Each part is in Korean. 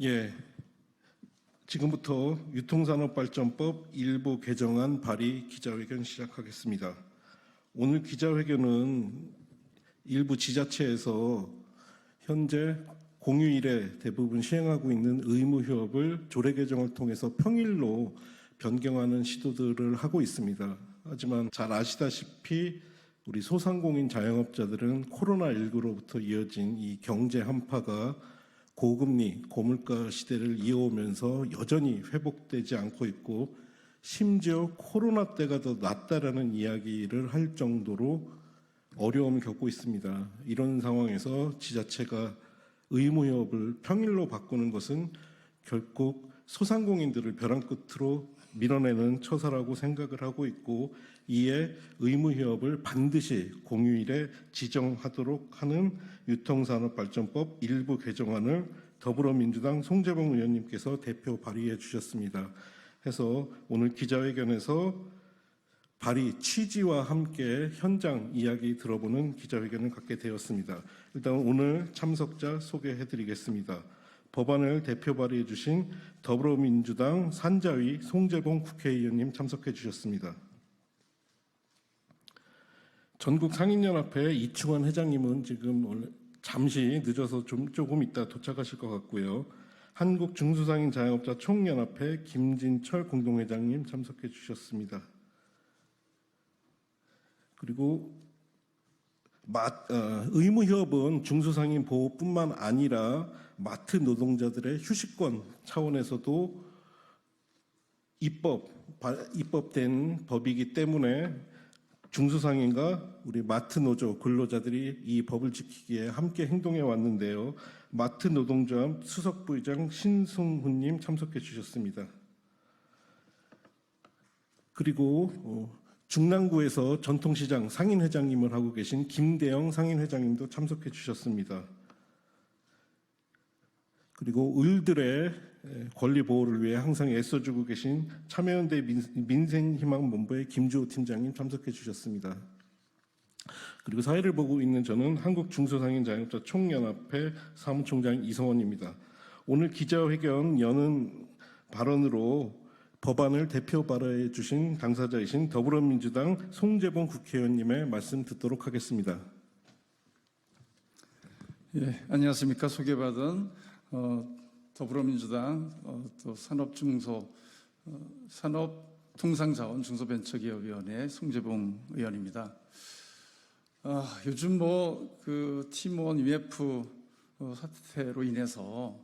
예, 지금부터 유통산업발전법 일부 개정안 발의 기자회견 시작하겠습니다. 오늘 기자회견은 일부 지자체에서 현재 공휴일에 대부분 시행하고 있는 의무휴업을 조례 개정을 통해서 평일로 변경하는 시도들을 하고 있습니다. 하지만 잘 아시다시피 우리 소상공인 자영업자들은 코로나19로부터 이어진 이 경제 한파가 고금리, 고물가 시대를 이어오면서 여전히 회복되지 않고 있고, 심지어 코로나 때가 더 낫다라는 이야기를 할 정도로 어려움을 겪고 있습니다. 이런 상황에서 지자체가 의무휴업을 평일로 바꾸는 것은 결국 소상공인들을 벼랑 끝으로 밀어내는 처사라고 생각을 하고 있고, 이에 의무휴업을 반드시 공휴일에 지정하도록 하는 유통산업발전법 일부 개정안을 더불어민주당 송재봉 의원님께서 대표 발의해 주셨습니다. 해서 오늘 기자회견에서 발의 취지와 함께 현장 이야기 들어보는 기자회견을 갖게 되었습니다. 일단 오늘 참석자 소개해 드리겠습니다. 법안을 대표 발의해 주신 더불어민주당 산자위 송재봉 국회의원님 참석해 주셨습니다. 전국상인연합회 이충원 회장님은 지금 원래 잠시 늦어서 조금 이따 도착하실 것 같고요. 한국중소상인자영업자 총연합회 김진철 공동회장님 참석해 주셨습니다. 그리고 의무휴업은 중소상인 보호뿐만 아니라 마트 노동자들의 휴식권 차원에서도 입법된 법이기 때문에 중소상인과 우리 마트 노조 근로자들이 이 법을 지키기에 함께 행동해 왔는데요. 마트 노동조합 수석부의장 신승훈님 참석해 주셨습니다. 그리고 중랑구에서 전통시장 상인회장님을 하고 계신 김대영 상인회장님도 참석해 주셨습니다. 그리고 을들의 권리 보호를 위해 항상 애써주고 계신 참여연대 민생희망본부의 김주호 팀장님 참석해 주셨습니다. 그리고 사회를 보고 있는 저는 한국중소상인자영업자 총연합회 사무총장 이성원입니다. 오늘 기자회견 여는 발언으로 법안을 대표 발의해 주신 당사자이신 더불어민주당 송재봉 국회의원님의 말씀 듣도록 하겠습니다. 예, 안녕하십니까. 소개받은 더불어민주당 또 산업통상자원 중소벤처기업위원회 송재봉 의원입니다. 요즘 그 팀원 UF 사태로 인해서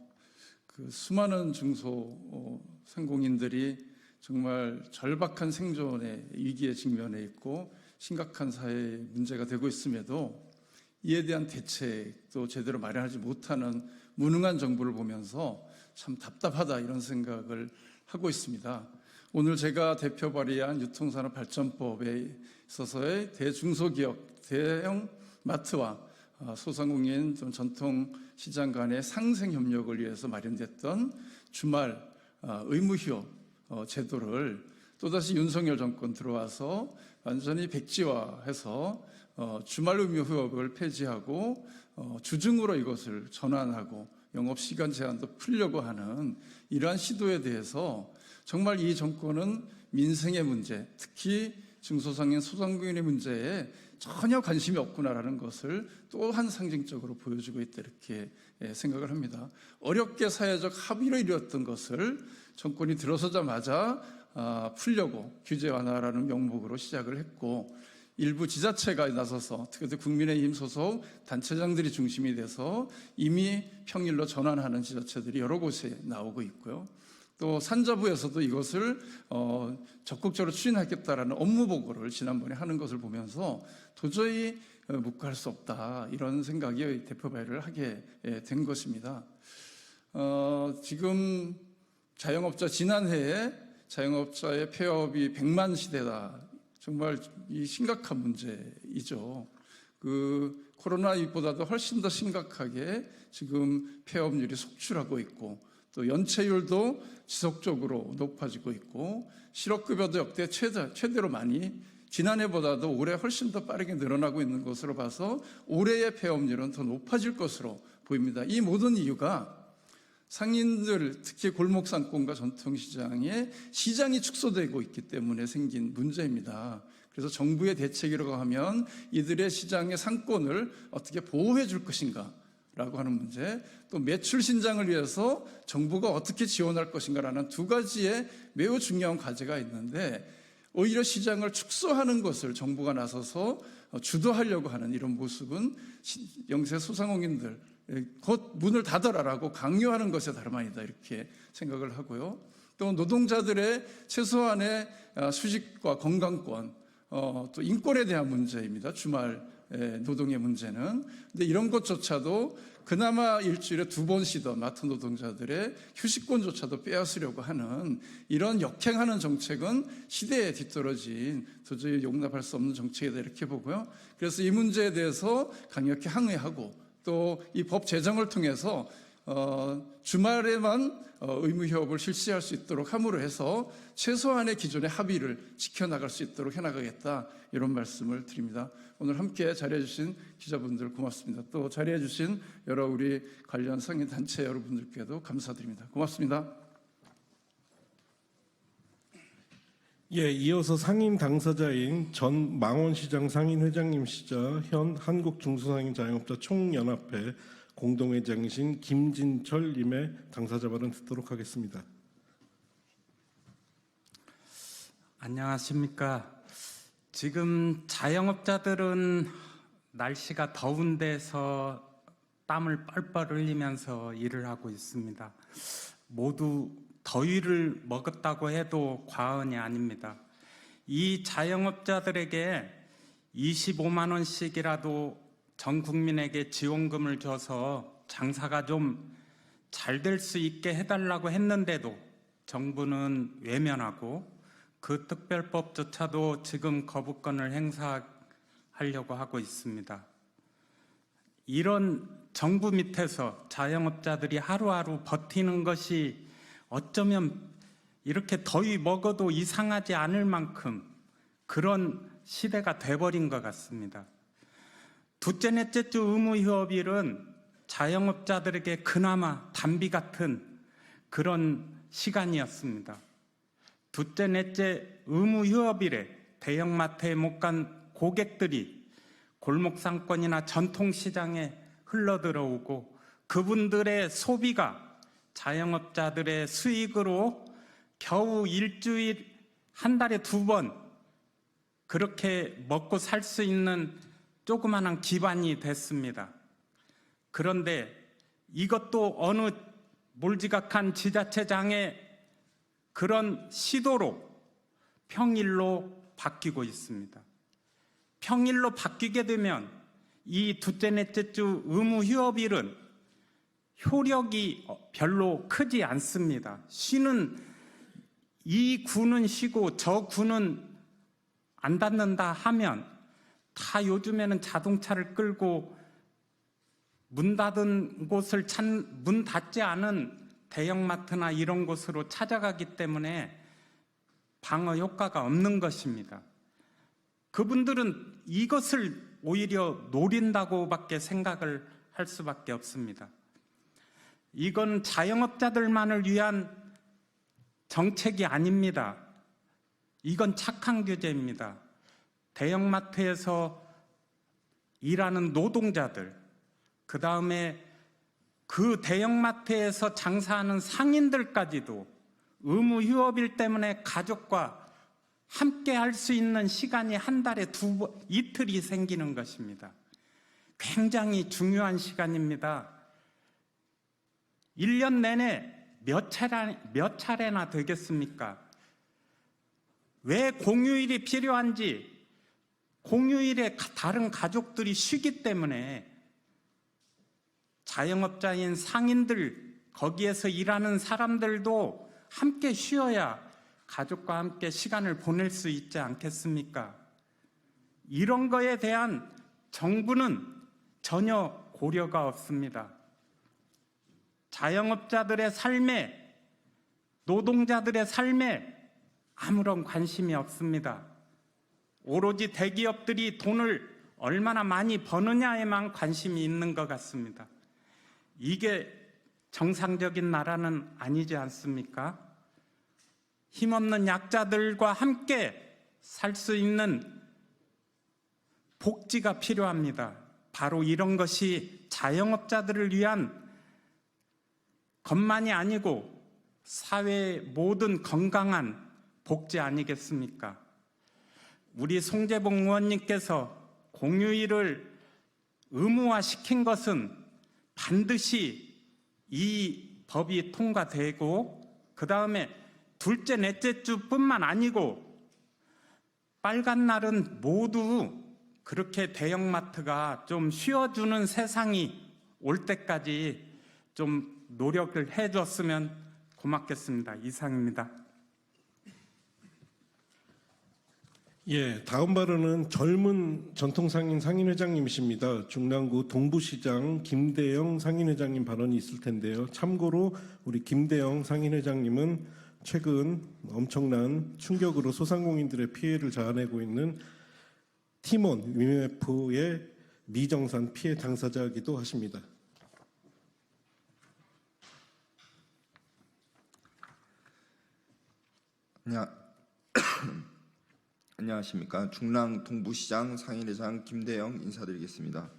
그 수많은 중소상공인들이 정말 절박한 생존의 위기에 직면해 있고 심각한 사회 문제가 되고 있음에도 이에 대한 대책도 제대로 마련하지 못하는 무능한 정부를 보면서 참 답답하다 이런 생각을 하고 있습니다. 오늘 제가 대표 발의한 유통산업발전법에 있어서의 대중소기업, 대형 마트와 소상공인 전통시장 간의 상생협력을 위해서 마련됐던 주말 의무휴업 제도를 또다시 윤석열 정권 들어와서 완전히 백지화해서 주말 의무휴업을 폐지하고 주중으로 이것을 전환하고 영업시간 제한도 풀려고 하는 이러한 시도에 대해서 정말 이 정권은 민생의 문제, 특히 중소상인 소상공인의 문제에 전혀 관심이 없구나라는 것을 또한 상징적으로 보여주고 있다 이렇게 생각을 합니다. 어렵게 사회적 합의를 이루었던 것을 정권이 들어서자마자 풀려고 규제 완화라는 명목으로 시작을 했고, 일부 지자체가 나서서 특히 국민의힘 소속 단체장들이 중심이 돼서 이미 평일로 전환하는 지자체들이 여러 곳에 나오고 있고요. 또 산자부에서도 이것을 적극적으로 추진하겠다라는 업무 보고를 지난번에 하는 것을 보면서 도저히 묵과할 수 없다 이런 생각이 대표 발의를 하게 된 것입니다. 지금 지난해에 자영업자의 폐업이 100만 시대다. 정말 이 심각한 문제이죠. 그 코로나19보다도 훨씬 더 심각하게 지금 폐업률이 속출하고 있고, 또 연체율도 지속적으로 높아지고 있고, 실업급여도 역대 최대로 많이 지난해보다도 올해 훨씬 더 빠르게 늘어나고 있는 것으로 봐서 올해의 폐업률은 더 높아질 것으로 보입니다. 이 모든 이유가 상인들, 특히 골목상권과 전통시장에 시장이 축소되고 있기 때문에 생긴 문제입니다. 그래서 정부의 대책이라고 하면 이들의 시장의 상권을 어떻게 보호해 줄 것인가 라고 하는 문제, 또 매출 신장을 위해서 정부가 어떻게 지원할 것인가라는 두 가지의 매우 중요한 과제가 있는데, 오히려 시장을 축소하는 것을 정부가 나서서 주도하려고 하는 이런 모습은 영세 소상공인들 곧 문을 닫아라라고 강요하는 것에 다름 아니다, 이렇게 생각을 하고요. 또 노동자들의 최소한의 수직과 건강권, 또 인권에 대한 문제입니다. 주말 노동의 문제는. 근데 이런 것조차도 그나마 일주일에 2번 쉬던 마트 노동자들의 휴식권조차도 빼앗으려고 하는 이런 역행하는 정책은 시대에 뒤떨어진 도저히 용납할 수 없는 정책이다, 이렇게 보고요. 그래서 이 문제에 대해서 강력히 항의하고, 또 이 법 제정을 통해서 주말에만 의무휴업을 실시할 수 있도록 함으로 해서 최소한의 기존의 합의를 지켜나갈 수 있도록 해나가겠다, 이런 말씀을 드립니다. 오늘 함께 자리해 주신 기자분들 고맙습니다. 또 자리해 주신 여러 우리 관련 상인단체 여러분들께도 감사드립니다. 고맙습니다. 예, 이어서 상인 당사자인 전 망원시장 상인회장님이시자 현 한국중소상인 자영업자 총연합회 공동회장이신 김진철님의 당사자 발언 듣도록 하겠습니다. 안녕하십니까. 지금 자영업자들은 날씨가 더운 데서 땀을 뻘뻘 흘리면서 일을 하고 있습니다. 모두 더위를 먹었다고 해도 과언이 아닙니다. 이 자영업자들에게 25만 원씩이라도 전 국민에게 지원금을 줘서 장사가 좀 잘 될 수 있게 해달라고 했는데도 정부는 외면하고, 그 특별법조차도 지금 거부권을 행사하려고 하고 있습니다. 이런 정부 밑에서 자영업자들이 하루하루 버티는 것이 어쩌면 이렇게 더위 먹어도 이상하지 않을 만큼 그런 시대가 돼버린 것 같습니다. 둘째, 넷째 주 의무휴업일은 자영업자들에게 그나마 단비 같은 그런 시간이었습니다. 둘째, 넷째 의무휴업일에 대형마트에 못 간 고객들이 골목상권이나 전통시장에 흘러들어오고, 그분들의 소비가 자영업자들의 수익으로 겨우 일주일, 한 달에 2번 그렇게 먹고 살 수 있는 조그마한 기반이 됐습니다. 그런데 이것도 어느 몰지각한 지자체장의 그런 시도로 평일로 바뀌고 있습니다. 평일로 바뀌게 되면 이 둘째, 넷째 주 의무휴업일은 효력이 별로 크지 않습니다. 이 구는 쉬고 저 구는 안 닫는다 하면 다 요즘에는 자동차를 끌고 문 닫은 곳을 문 닫지 않은 대형마트나 이런 곳으로 찾아가기 때문에 방어 효과가 없는 것입니다. 그분들은 이것을 오히려 노린다고밖에 생각을 할 수밖에 없습니다. 이건 자영업자들만을 위한 정책이 아닙니다. 이건 착한 규제입니다. 대형마트에서 일하는 노동자들, 그 다음에 그 대형마트에서 장사하는 상인들까지도 의무휴업일 때문에 가족과 함께 할 수 있는 시간이 한 달에 이틀이 생기는 것입니다. 굉장히 중요한 시간입니다. 1년 내내 몇 차례나 되겠습니까? 왜 공휴일이 필요한지, 공휴일에 다른 가족들이 쉬기 때문에 자영업자인 상인들, 거기에서 일하는 사람들도 함께 쉬어야 가족과 함께 시간을 보낼 수 있지 않겠습니까? 이런 거에 대한 정부는 전혀 고려가 없습니다. 자영업자들의 삶에, 노동자들의 삶에 아무런 관심이 없습니다. 오로지 대기업들이 돈을 얼마나 많이 버느냐에만 관심이 있는 것 같습니다. 이게 정상적인 나라는 아니지 않습니까? 힘없는 약자들과 함께 살 수 있는 복지가 필요합니다. 바로 이런 것이 자영업자들을 위한 것만이 아니고 사회의 모든 건강한 복지 아니겠습니까? 우리 송재봉 의원님께서 공휴일을 의무화시킨 것은 반드시 이 법이 통과되고 그 다음에 둘째, 넷째 주뿐만 아니고 빨간 날은 모두 그렇게 대형마트가 좀 쉬어주는 세상이 올 때까지 좀 노력을 해줬으면 고맙겠습니다. 이상입니다. 예, 다음 발언은 젊은 전통상인 상인회장님이십니다. 중랑구 동부시장 김대영 상인회장님 발언이 있을 텐데요. 참고로 우리 김대영 상인회장님은 최근 엄청난 충격으로 소상공인들의 피해를 자아내고 있는 팀원 위메프의 미정산 피해 당사자이기도 하십니다. 안녕하십니까. 중랑 동부시장 상인회장 김대영 인사드리겠습니다.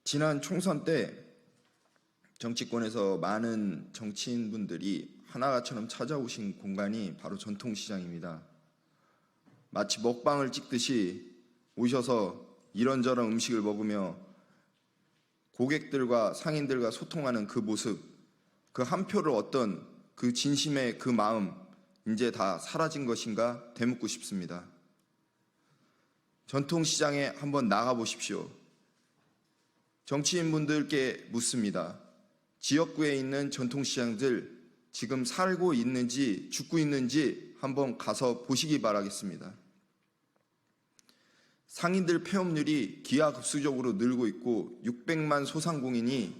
지난 총선 때 정치권에서 많은 정치인분들이 하나같이처럼 찾아오신 공간이 바로 전통시장입니다. 마치 먹방을 찍듯이 오셔서 이런저런 음식을 먹으며 고객들과 상인들과 소통하는 그 모습, 그 한 표를 얻던 그 진심의 그 마음, 이제 다 사라진 것인가 되묻고 싶습니다. 전통시장에 한번 나가보십시오. 정치인분들께 묻습니다. 지역구에 있는 전통시장들 지금 살고 있는지 죽고 있는지 한번 가서 보시기 바라겠습니다. 상인들 폐업률이 기하급수적으로 늘고 있고 600만 소상공인이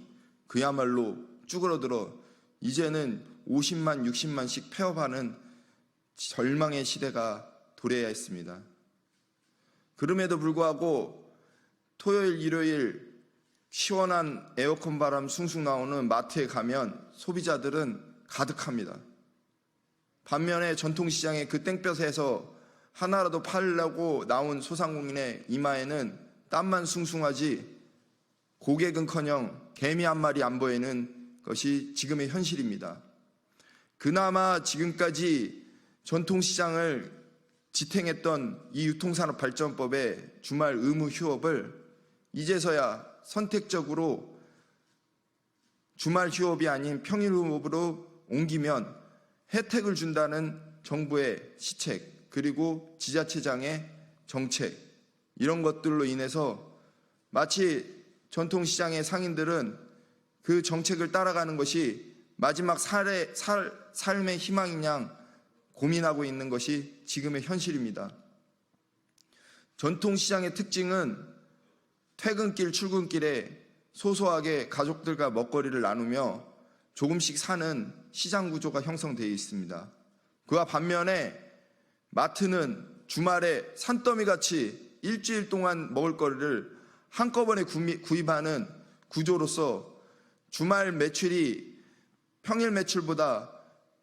그야말로 쭈그러들어 이제는 50만, 60만씩 폐업하는 절망의 시대가 도래해야 했습니다. 그럼에도 불구하고 토요일, 일요일 시원한 에어컨 바람 숭숭 나오는 마트에 가면 소비자들은 가득합니다. 반면에 전통시장의 그 땡볕에서 하나라도 팔려고 나온 소상공인의 이마에는 땀만 숭숭하지 고객은커녕 개미 한 마리 안 보이는 것이 지금의 현실입니다. 그나마 지금까지 전통시장을 지탱했던 이 유통산업발전법의 주말 의무 휴업을 이제서야 선택적으로 주말 휴업이 아닌 평일 휴업으로 옮기면 혜택을 준다는 정부의 시책, 그리고 지자체장의 정책, 이런 것들로 인해서 마치 전통시장의 상인들은 그 정책을 따라가는 것이 마지막 삶의 희망인 양 고민하고 있는 것이 지금의 현실입니다. 전통시장의 특징은 퇴근길, 출근길에 소소하게 가족들과 먹거리를 나누며 조금씩 사는 시장 구조가 형성되어 있습니다. 그와 반면에 마트는 주말에 산더미같이 일주일 동안 먹을 거리를 한꺼번에 구입하는 구조로서 주말 매출이 평일 매출보다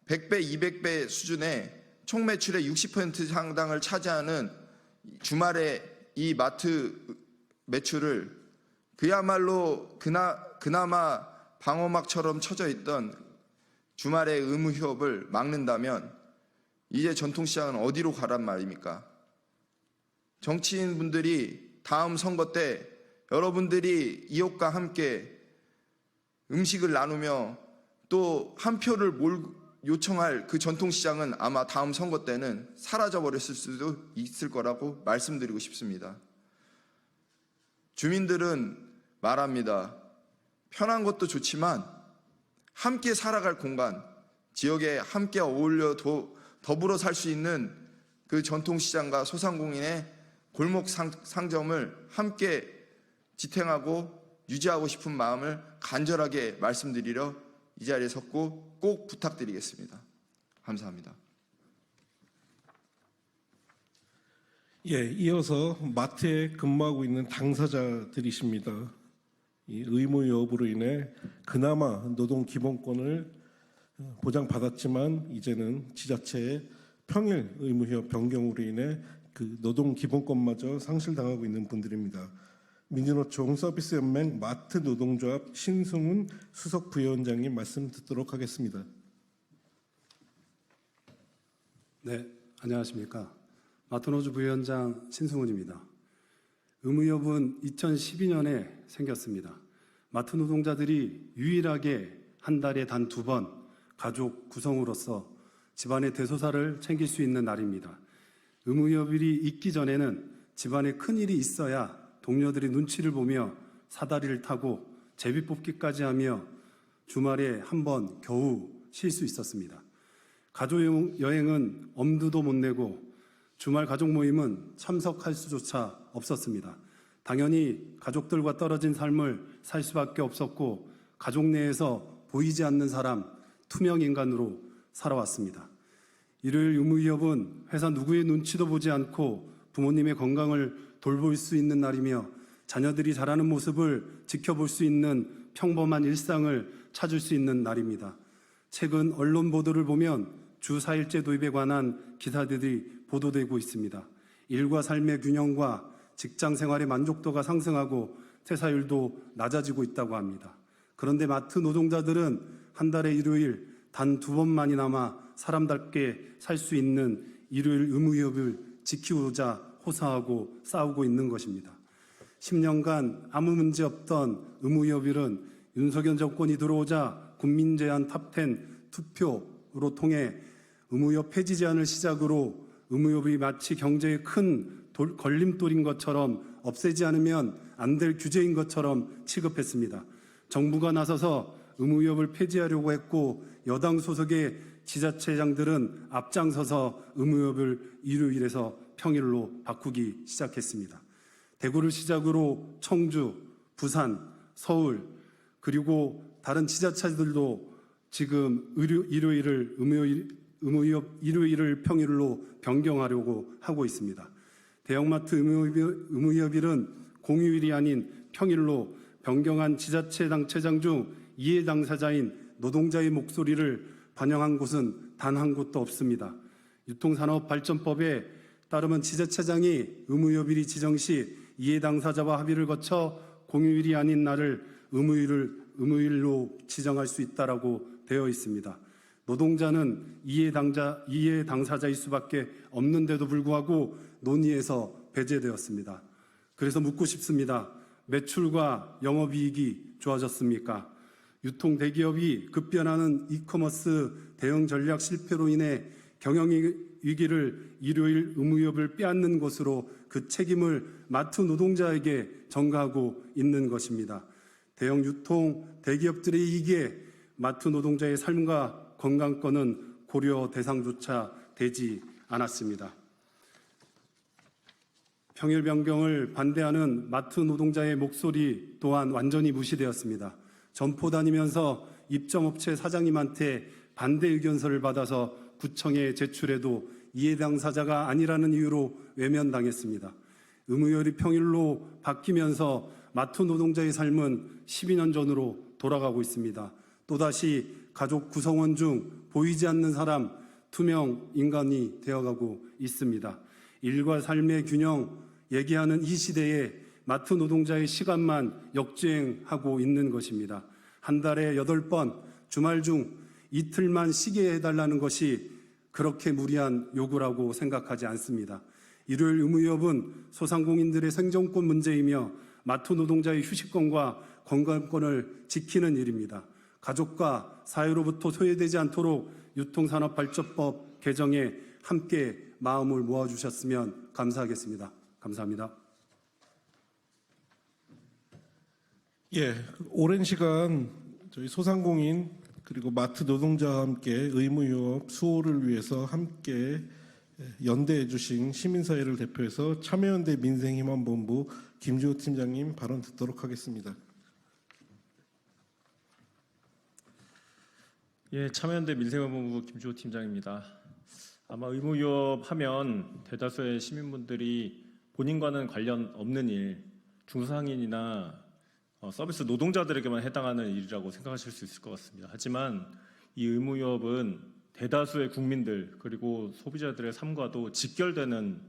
100배, 200배 수준의 총 매출의 60% 상당을 차지하는 주말에 이 마트 매출을 그야말로 그나마 방어막처럼 쳐져 있던 주말의 의무 휴업을 막는다면 이제 전통시장은 어디로 가란 말입니까? 정치인분들이 다음 선거 때 여러분들이 이웃과 함께 음식을 나누며 또 한 표를 요청할 그 전통시장은 아마 다음 선거 때는 사라져버렸을 수도 있을 거라고 말씀드리고 싶습니다. 주민들은 말합니다. 편한 것도 좋지만 함께 살아갈 공간, 지역에 함께 어울려 더불어 살 수 있는 그 전통시장과 소상공인의 골목 상점을 함께 지탱하고 유지하고 싶은 마음을 간절하게 말씀드리려 이 자리에 섰고 꼭 부탁드리겠습니다. 감사합니다. 예, 이어서 마트에 근무하고 있는 당사자들이십니다. 이 의무유업으로 인해 그나마 노동 기본권을 보장받았지만 이제는 지자체의 평일 의무휴업 변경으로 인해 그 노동 기본권마저 상실당하고 있는 분들입니다. 민주노총 서비스연맹 마트 노동조합 신승훈 수석 부위원장님 말씀 듣도록 하겠습니다. 네, 안녕하십니까. 마트노조 부위원장 신승훈입니다. 의무협은 2012년에 생겼습니다. 마트 노동자들이 유일하게 한 달에 단 2번 가족 구성으로서 집안의 대소사를 챙길 수 있는 날입니다. 의무협일이 있기 전에는 집안에 큰일이 있어야 동료들이 눈치를 보며 사다리를 타고 제비뽑기까지 하며 주말에 한 번 겨우 쉴 수 있었습니다. 가족 여행은 엄두도 못 내고 주말 가족 모임은 참석할 수조차 없었습니다. 당연히 가족들과 떨어진 삶을 살 수밖에 없었고 가족 내에서 보이지 않는 사람, 투명 인간으로 살아왔습니다. 일요일 의무휴업은 회사 누구의 눈치도 보지 않고 부모님의 건강을 돌볼 수 있는 날이며 자녀들이 자라는 모습을 지켜볼 수 있는 평범한 일상을 찾을 수 있는 날입니다. 최근 언론 보도를 보면 주 4일제 도입에 관한 기사들이 보도되고 있습니다. 일과 삶의 균형과 직장 생활의 만족도가 상승하고 퇴사율도 낮아지고 있다고 합니다. 그런데 마트 노동자들은 한 달에 일요일 단 2번만이나마 사람답게 살 수 있는 일요일 의무휴업을 지키고자 호소하고 싸우고 있는 것입니다. 10년간 아무 문제 없던 의무휴업일은 윤석열 정권이 들어오자 국민제안 탑10 투표로 통해 의무휴업 폐지 제안을 시작으로 의무휴업이 마치 경제에 큰 걸림돌인 것처럼 없애지 않으면 안 될 규제인 것처럼 취급했습니다. 정부가 나서서 의무휴업을 폐지하려고 했고 여당 소속의 지자체장들은 앞장서서 의무휴업을 일요일에서 평일로 바꾸기 시작했습니다. 대구를 시작으로 청주, 부산, 서울 그리고 다른 지자체들도 지금 일요일을 의무휴업 일요일을 평일로 변경하려고 하고 있습니다. 대형마트 의무휴업일은 공휴일이 아닌 평일로 변경한 지자체장체장 중 이해 당사자인 노동자의 목소리를 반영한 곳은 단 한 곳도 없습니다. 유통산업발전법에 따르면 지자체장이 의무휴업일이 지정 시 이해 당사자와 합의를 거쳐 공휴일이 아닌 날을 의무일로 지정할 수 있다라고 되어 있습니다. 노동자는 이해 당사자일 수밖에 없는데도 불구하고 논의에서 배제되었습니다. 그래서 묻고 싶습니다. 매출과 영업이익이 좋아졌습니까? 유통 대기업이 급변하는 이커머스 대응 전략 실패로 인해 경영 위기를 일요일 의무휴업을 빼앗는 것으로 그 책임을 마트 노동자에게 전가하고 있는 것입니다. 대형 유통 대기업들의 이익에 마트 노동자의 삶과 건강권은 고려 대상조차 되지 않았습니다. 평일 변경을 반대하는 마트 노동자의 목소리 또한 완전히 무시되었습니다. 점포 다니면서 입점업체 사장님한테 반대 의견서를 받아서 구청에 제출해도 이해 당사자가 아니라는 이유로 외면당했습니다. 의무휴업이 평일로 바뀌면서 마트 노동자의 삶은 12년 전으로 돌아가고 있습니다. 또다시 가족 구성원 중 보이지 않는 사람, 투명 인간이 되어가고 있습니다. 일과 삶의 균형 얘기하는 이 시대에 마트 노동자의 시간만 역주행하고 있는 것입니다. 한 달에 8번, 주말 중 이틀만 쉬게 해달라는 것이 그렇게 무리한 요구라고 생각하지 않습니다. 일요일 의무휴업은 소상공인들의 생존권 문제이며 마트 노동자의 휴식권과 건강권을 지키는 일입니다. 가족과 사회로부터 소외되지 않도록 유통산업발전법 개정에 함께 마음을 모아주셨으면 감사하겠습니다. 감사합니다. 예, 오랜 시간 저희 소상공인 그리고 마트 노동자와 함께 의무휴업 수호를 위해서 함께 연대해 주신 시민사회를 대표해서 참여연대 민생희망본부 김주호 팀장님 발언 듣도록 하겠습니다. 예, 참여연대 민생희망본부 김주호 팀장입니다. 아마 의무휴업 하면 대다수의 시민분들이 본인과는 관련 없는 일, 중소상인이나 서비스 노동자들에게만 해당하는 일이라고 생각하실 수 있을 것 같습니다. 하지만 이 의무협은 대다수의 국민들 그리고 소비자들의 삶과도 직결되는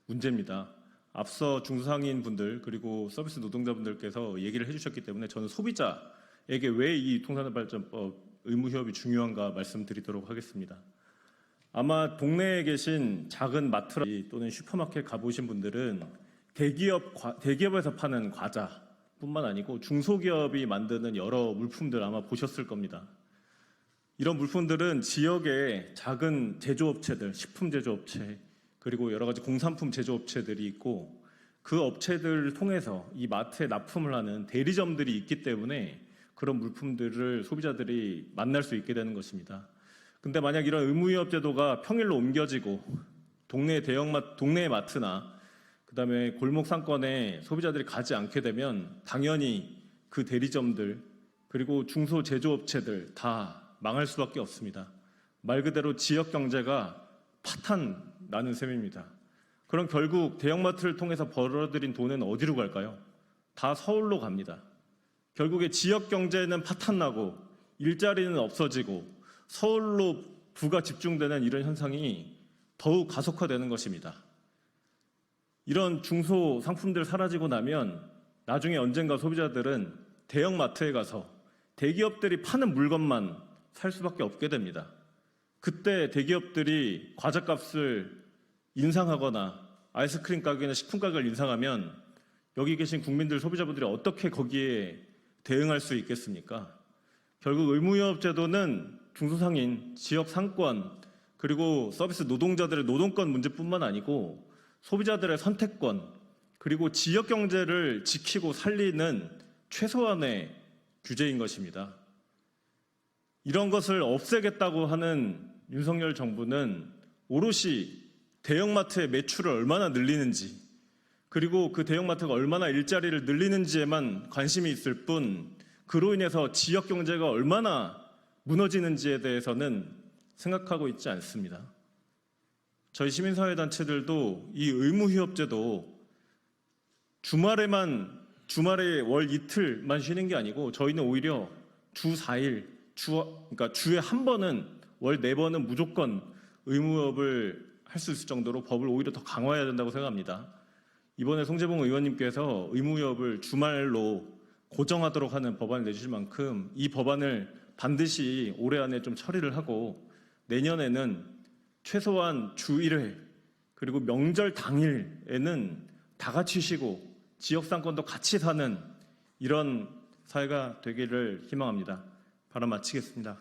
문제입니다. 앞서 중소상인 분들 그리고 서비스 노동자분들께서 얘기를 해주셨기 때문에 저는 소비자에게 왜 이 통산업발전법 의무협이 중요한가 말씀드리도록 하겠습니다. 아마 동네에 계신 작은 마트 또는 슈퍼마켓 가보신 분들은 대기업에서 파는 과자뿐만 아니고 중소기업이 만드는 여러 물품들 아마 보셨을 겁니다. 이런 물품들은 지역의 작은 제조업체들, 식품 제조업체 그리고 여러 가지 공산품 제조업체들이 있고 그 업체들을 통해서 이 마트에 납품을 하는 대리점들이 있기 때문에 그런 물품들을 소비자들이 만날 수 있게 되는 것입니다. 근데 만약 이런 의무위협 제도가 평일로 옮겨지고 동네 마트나 그다음에 골목 상권에 소비자들이 가지 않게 되면 당연히 그 대리점들 그리고 중소 제조업체들 다 망할 수밖에 없습니다. 말 그대로 지역 경제가 파탄 나는 셈입니다. 그럼 결국 대형마트를 통해서 벌어들인 돈은 어디로 갈까요? 다 서울로 갑니다. 결국에 지역 경제는 파탄 나고 일자리는 없어지고 서울로 부가 집중되는 이런 현상이 더욱 가속화되는 것입니다. 이런 중소 상품들 사라지고 나면 나중에 언젠가 소비자들은 대형마트에 가서 대기업들이 파는 물건만 살 수밖에 없게 됩니다. 그때 대기업들이 과자값을 인상하거나 아이스크림 가격이나 식품 가격을 인상하면 여기 계신 국민들 소비자분들이 어떻게 거기에 대응할 수 있겠습니까? 결국 의무위협 제도는 중소상인, 지역 상권, 그리고 서비스 노동자들의 노동권 문제뿐만 아니고 소비자들의 선택권, 그리고 지역 경제를 지키고 살리는 최소한의 규제인 것입니다. 이런 것을 없애겠다고 하는 윤석열 정부는 오롯이 대형마트의 매출을 얼마나 늘리는지, 그리고 그 대형마트가 얼마나 일자리를 늘리는지에만 관심이 있을 뿐 그로 인해서 지역 경제가 얼마나 무너지는지에 대해서는 생각하고 있지 않습니다. 저희 시민사회단체들도 이 의무휴업제도 주말에 월 이틀만 쉬는 게 아니고 저희는 오히려 주 4일, 그러니까 주에 한 번은 월 4번은 무조건 의무휴업을 할 수 있을 정도로 법을 오히려 더 강화해야 된다고 생각합니다. 이번에 송재봉 의원님께서 의무휴업을 주말로 고정하도록 하는 법안을 내주실 만큼 이 법안을 반드시 올해 안에 좀 처리를 하고 내년에는 최소한 주 1회 그리고 명절 당일에는 다 같이 쉬고 지역상권도 같이 사는 이런 사회가 되기를 희망합니다. 발언 마치겠습니다.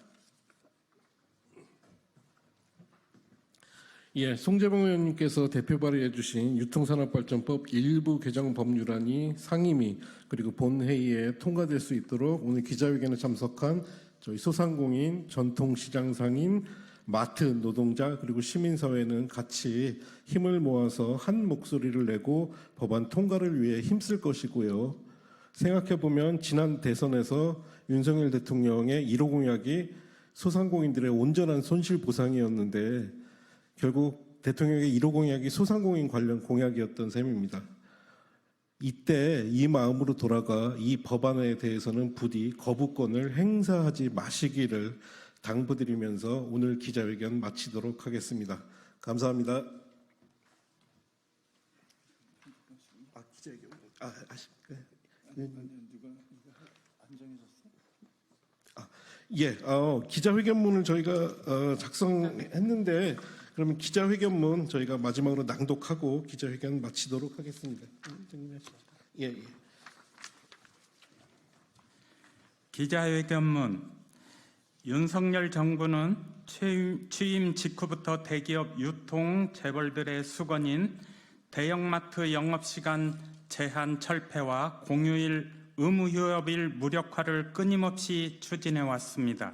예, 송재봉 의원님께서 대표 발의해 주신 유통산업발전법 일부 개정 법률안이 상임위 그리고 본회의에 통과될 수 있도록 오늘 기자회견에 참석한 저희 소상공인, 전통시장 상인, 마트 노동자 그리고 시민사회는 같이 힘을 모아서 한 목소리를 내고 법안 통과를 위해 힘쓸 것이고요. 생각해보면 지난 대선에서 윤석열 대통령의 1호 공약이 소상공인들의 온전한 손실 보상이었는데 결국 대통령의 1호 공약이 소상공인 관련 공약이었던 셈입니다. 이때 이 마음으로 돌아가 이 법안에 대해서는 부디 거부권을 행사하지 마시기를 당부드리면서 오늘 기자회견 마치도록 하겠습니다. 감사합니다. 기자회견. 기자회견문을 저희가 작성했는데 그러면 기자회견문 저희가 마지막으로 낭독하고 기자회견 마치도록 하겠습니다. 예. 기자회견문. 윤석열 정부는 취임 직후부터 대기업 유통 재벌들의 수건인 대형마트 영업시간 제한 철폐와 공휴일 의무휴업일 무력화를 끊임없이 추진해 왔습니다.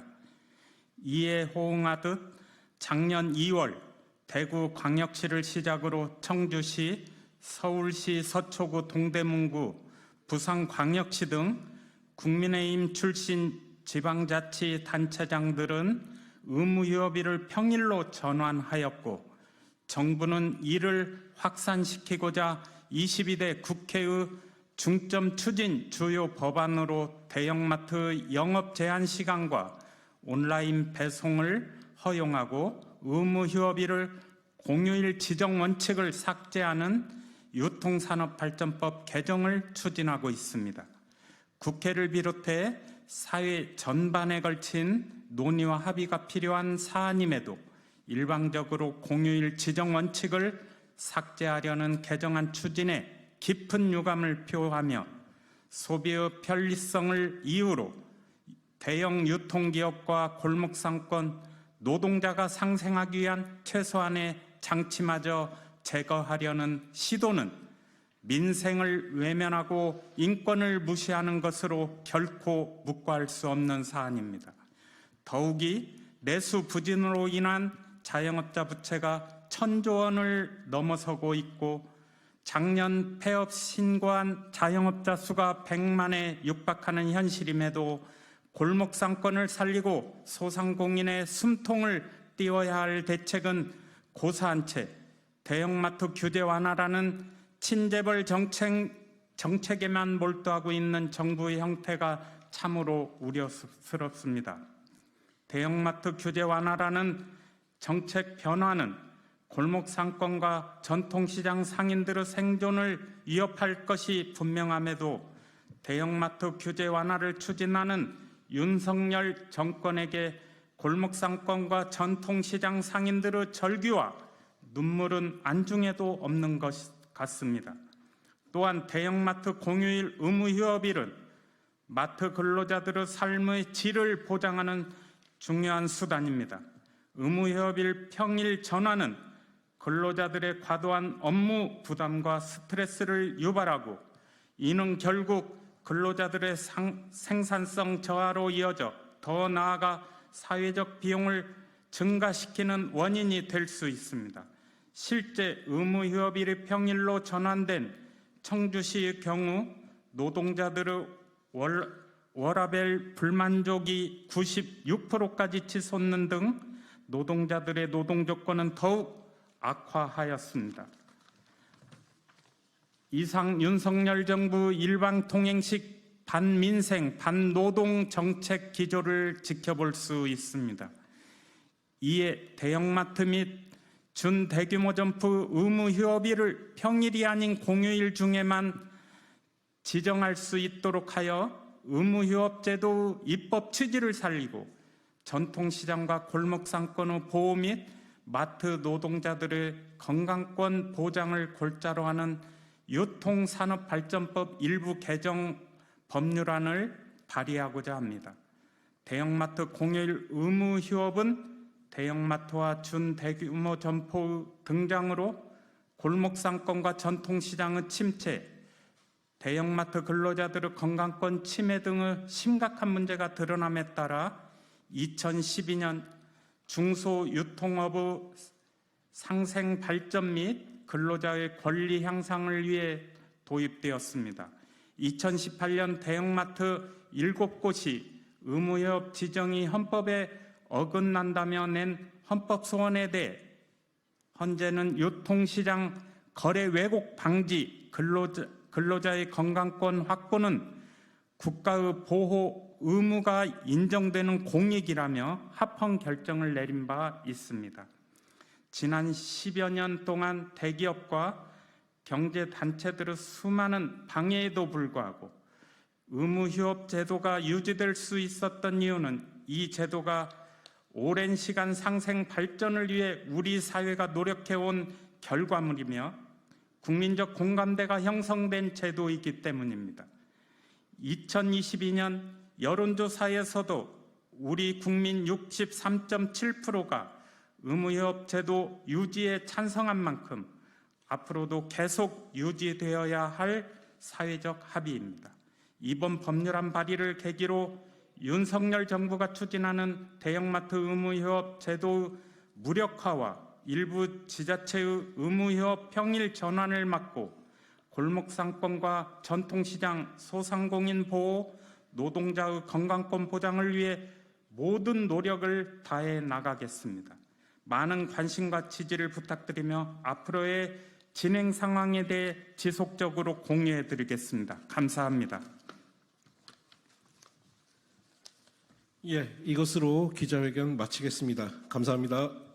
이에 호응하듯 작년 2월 대구광역시를 시작으로 청주시, 서울시 서초구 동대문구, 부산광역시 등 국민의힘 출신 지방자치단체장들은 의무휴업일을 평일로 전환하였고 정부는 이를 확산시키고자 22대 국회의 중점 추진 주요 법안으로 대형마트 영업 제한 시간과 온라인 배송을 허용하고 의무 휴업일을 공휴일 지정 원칙을 삭제하는 유통산업발전법 개정을 추진하고 있습니다. 국회를 비롯해 사회 전반에 걸친 논의와 합의가 필요한 사안임에도 일방적으로 공휴일 지정 원칙을 삭제하려는 개정안 추진에 깊은 유감을 표하며 소비의 편리성을 이유로 대형 유통기업과 골목상권 노동자가 상생하기 위한 최소한의 장치마저 제거하려는 시도는 민생을 외면하고 인권을 무시하는 것으로 결코 묵과할 수 없는 사안입니다. 더욱이 내수 부진으로 인한 자영업자 부채가 1,000조 원을 넘어서고 있고 작년 폐업 신고한 자영업자 수가 100만에 육박하는 현실임에도 골목상권을 살리고 소상공인의 숨통을 띄워야 할 대책은 고사한 채 대형마트 규제 완화라는 친재벌 정책에만 몰두하고 있는 정부의 형태가 참으로 우려스럽습니다. 대형마트 규제 완화라는 정책 변화는 골목상권과 전통시장 상인들의 생존을 위협할 것이 분명함에도 대형마트 규제 완화를 추진하는 윤석열 정권에게 골목상권과 전통시장 상인들의 절규와 눈물은 안중에도 없는 것 같습니다. 또한 대형마트 공휴일 의무휴업일은 마트 근로자들의 삶의 질을 보장하는 중요한 수단입니다. 의무휴업일 평일 전환은 근로자들의 과도한 업무 부담과 스트레스를 유발하고 이는 결국 근로자들의 생산성 저하로 이어져 더 나아가 사회적 비용을 증가시키는 원인이 될 수 있습니다. 실제 의무휴업일이 평일로 전환된 청주시의 경우 노동자들의 워라밸 불만족이 96%까지 치솟는 등 노동자들의 노동조건은 더욱 악화하였습니다. 이상 윤석열 정부 일방통행식 반민생, 반노동 정책 기조를 지켜볼 수 있습니다. 이에 대형마트 및 준대규모 점포 의무휴업일을 평일이 아닌 공휴일 중에만 지정할 수 있도록 하여 의무휴업제도 입법 취지를 살리고 전통시장과 골목상권의 보호 및 마트 노동자들의 건강권 보장을 골자로 하는 유통산업발전법 일부 개정 법률안을 발의하고자 합니다. 대형마트 공휴일 의무휴업은 대형마트와 준대규모 점포 등장으로 골목상권과 전통시장의 침체, 대형마트 근로자들의 건강권 침해 등의 심각한 문제가 드러남에 따라 2012년 중소유통업의 상생 발전 및 근로자의 권리 향상을 위해 도입되었습니다. 2018년 대형마트 7곳이 의무휴업 지정이 헌법에 어긋난다며 낸 헌법소원에 대해 현재는 유통시장 거래 왜곡 방지, 근로자의 건강권 확보는 국가의 보호 의무가 인정되는 공익이라며 합헌 결정을 내린 바 있습니다. 지난 10여 년 동안 대기업과 경제단체들의 수많은 방해에도 불구하고 의무휴업 제도가 유지될 수 있었던 이유는 이 제도가 오랜 시간 상생 발전을 위해 우리 사회가 노력해온 결과물이며 국민적 공감대가 형성된 제도이기 때문입니다. 2022년 여론조사에서도 우리 국민 63.7%가 의무휴업 제도 유지에 찬성한 만큼 앞으로도 계속 유지되어야 할 사회적 합의입니다. 이번 법률안 발의를 계기로 윤석열 정부가 추진하는 대형마트 의무휴업 제도 무력화와 일부 지자체의 의무휴업 평일 전환을 막고 골목상권과 전통시장, 소상공인 보호, 노동자의 건강권 보장을 위해 모든 노력을 다해 나가겠습니다. 많은 관심과 지지를 부탁드리며 앞으로의 진행 상황에 대해 지속적으로 공유해 드리겠습니다. 감사합니다. 예, 이것으로 기자회견 마치겠습니다. 감사합니다.